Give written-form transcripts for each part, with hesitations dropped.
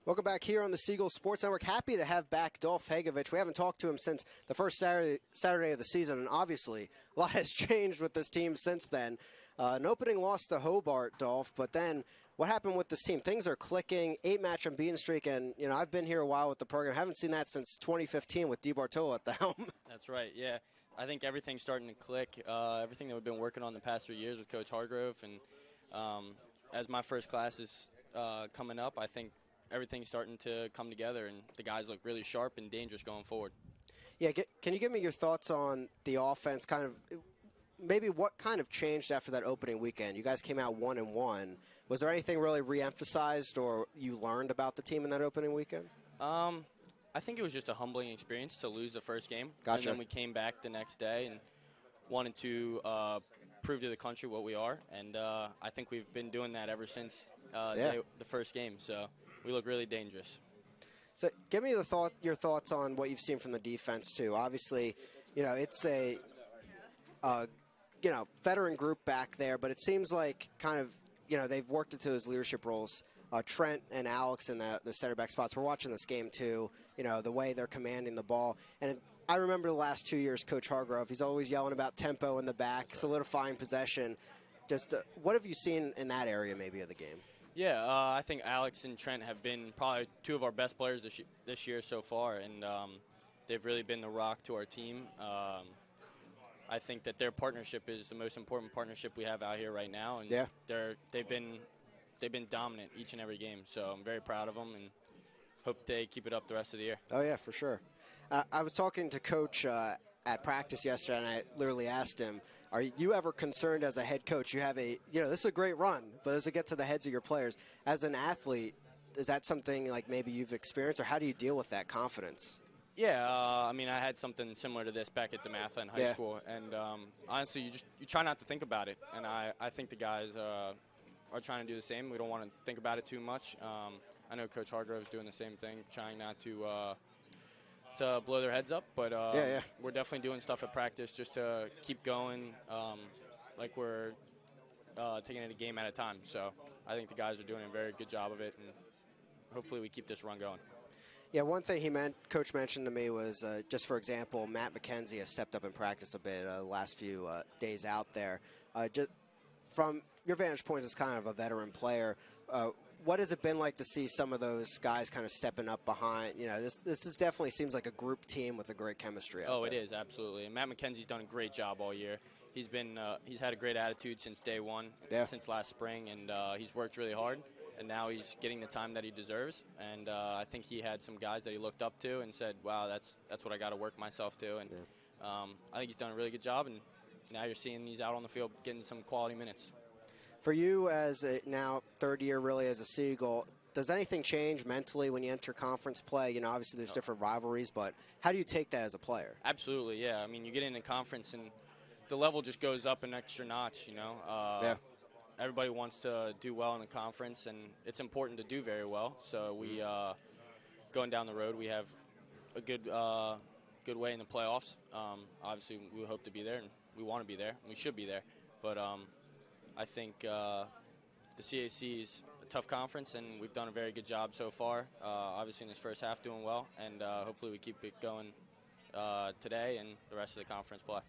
Welcome back here on the Gull Sports Network. Happy to have back Dolph Hegewisch. We haven't talked to him since the first Saturday of the season, and obviously a lot has changed with this team since then. An opening loss to Hobart, Dolph, but then what happened with this team? Things are clicking, 8-match unbeaten streak, and I've been here a while with the program. Haven't seen that since 2015 with DeBartolo at the helm. That's right, yeah. I think everything's starting to click. Everything that we've been working on the past 3 years with Coach Hargrove, and as my first class is coming up, I think everything's starting to come together, and the guys look really sharp and dangerous going forward. Yeah, can you give me your thoughts on the offense, kind of maybe what kind of changed after that opening weekend? You guys came out 1-1. Was there anything really re-emphasized or you learned about the team in that opening weekend? I think it was just a humbling experience to lose the first game. Gotcha. And then we came back the next day and wanted to prove to the country what we are. And I think we've been doing that ever since the first game. So we look really dangerous. So give me your thoughts on what you've seen from the defense, too. Obviously, it's a veteran group back there, but it seems like kind of, they've worked into those leadership roles. Trent and Alex in the center back spots. We're watching this game, too, the way they're commanding the ball. And I remember the last 2 years, Coach Hargrove, he's always yelling about tempo in the back, solidifying possession. Just what have you seen in that area maybe of the game? Yeah, I think Alex and Trent have been probably two of our best players this year so far, and they've really been the rock to our team. I think that their partnership is the most important partnership we have out here right now, and they've been dominant each and every game. So I'm very proud of them and hope they keep it up the rest of the year. Oh yeah, for sure. I was talking to Coach at practice yesterday, and I literally asked him, are you ever concerned as a head coach? You have this is a great run, but does it get to the heads of your players? As an athlete, is that something like maybe you've experienced, or how do you deal with that confidence? Yeah, I mean, I had something similar to this back at DeMatha in high school, and honestly, you try not to think about it, and I think the guys are trying to do the same. We don't want to think about it too much. I know Coach Hargrove's doing the same thing, trying not to blow their heads up, but we're definitely doing stuff at practice just to keep going, like we're taking it a game at a time. So I think the guys are doing a very good job of it, and hopefully we keep this run going. Yeah, one thing Coach mentioned to me was, just for example, Matt McKenzie has stepped up in practice a bit the last few days out there. Just from your vantage point as kind of a veteran player, what has it been like to see some of those guys kind of stepping up behind? This definitely seems like a group team with a great chemistry out there. It is, absolutely. And Matt McKenzie's done a great job all year. He's had a great attitude since day one, since last spring, and he's worked really hard. And now he's getting the time that he deserves. And I think he had some guys that he looked up to and said, wow, that's what I got to work myself to. And I think he's done a really good job. And now you're seeing he's out on the field getting some quality minutes. For you as now third year really as a Seagull, does anything change mentally when you enter conference play? Obviously there's different rivalries, but how do you take that as a player? Absolutely, yeah. I mean, you get into conference and the level just goes up an extra notch, Everybody wants to do well in the conference, and it's important to do very well. So we, going down the road, we have a good way in the playoffs. Obviously, we hope to be there, and we want to be there, and we should be there. But I think the CAC is a tough conference, and we've done a very good job so far. Obviously, in this first half, doing well, and hopefully we keep it going today and the rest of the conference play.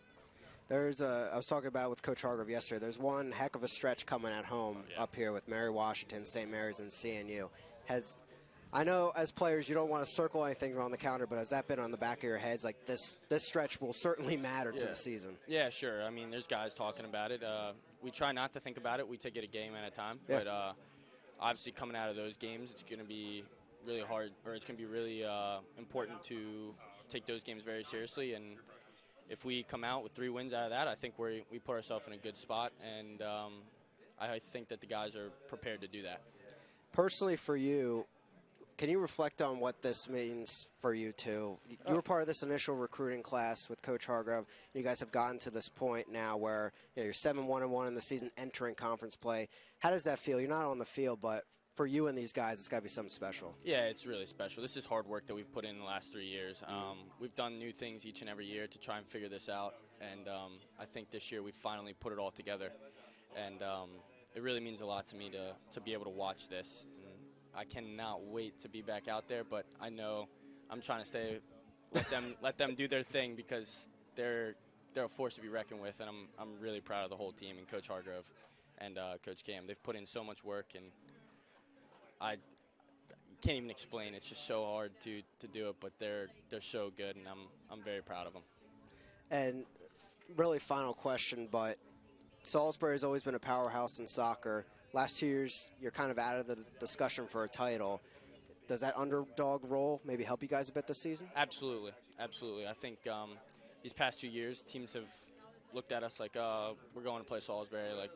I was talking about with Coach Hargrove yesterday, there's one heck of a stretch coming at home up here with Mary Washington, St. Mary's, and CNU. I know as players you don't want to circle anything on the calendar, but has that been on the back of your heads? Like this stretch will certainly matter to the season. Yeah, sure. I mean, there's guys talking about it. We try not to think about it. We take it a game at a time. Yeah. But obviously coming out of those games, it's going to be really hard, or it's going to be really important to take those games very seriously. And if we come out with 3 wins out of that, I think we put ourselves in a good spot, and I think that the guys are prepared to do that. Personally for you, can you reflect on what this means for you, too? You were part of this initial recruiting class with Coach Hargrove. You guys have gotten to this point now where you're 7-1-1 in the season, entering conference play. How does that feel? You're not on the field, but for you and these guys, it's got to be something special. Yeah, it's really special. This is hard work that we've put in the last 3 years. We've done new things each and every year to try and figure this out, and I think this year we finally put it all together. And it really means a lot to me to be able to watch this. And I cannot wait to be back out there. But I know I'm trying to stay, let them do their thing, because they're a force to be reckoned with, and I'm really proud of the whole team and Coach Hargrove and Coach Cam. They've put in so much work, and I can't even explain. It's just so hard to do it, but they're so good, and I'm very proud of them. And really final question, but Salisbury has always been a powerhouse in soccer. Last 2 years, you're kind of out of the discussion for a title. Does that underdog role maybe help you guys a bit this season? Absolutely. Absolutely. I think these past 2 years, teams have looked at us like, we're going to play Salisbury, like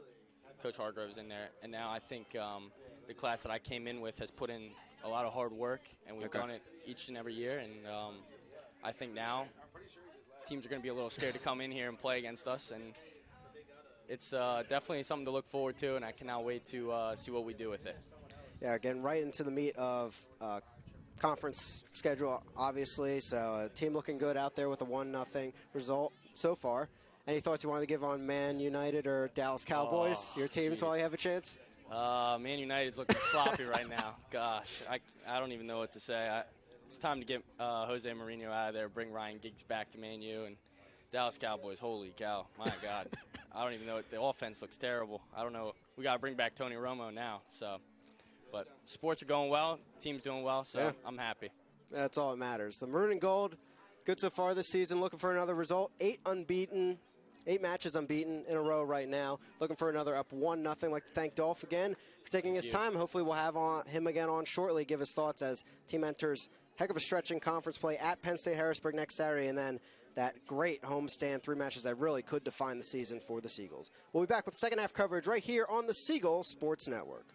Coach Hargrove's in there. And now I think the class that I came in with has put in a lot of hard work, and we've done it each and every year. And I think now teams are going to be a little scared to come in here and play against us. And it's definitely something to look forward to, and I cannot wait to see what we do with it. Yeah, again, right into the meat of conference schedule, obviously. So team looking good out there with a 1-0 result so far. Any thoughts you wanted to give on Man United or Dallas Cowboys, your teams, while you have a chance? Man United's looking sloppy right now. Gosh, I don't even know what to say. It's time to get Jose Mourinho out of there, bring Ryan Giggs back to Man U, and Dallas Cowboys, holy cow, my God. I don't even know. The offense looks terrible. I don't know. We got to bring back Tony Romo now. So, but sports are going well. Team's doing well, so yeah. I'm happy. That's all that matters. The Maroon and Gold, good so far this season. Looking for another result. 8 matches unbeaten in a row right now. Looking for another up 1-0. Like to thank Dolph again for taking his time. Hopefully we'll have him again on shortly. Give his thoughts as team enters heck of a stretch in conference play at Penn State Harrisburg next Saturday, and then that great homestand, 3 matches that really could define the season for the Seagulls. We'll be back with second half coverage right here on the Gull Sports Network.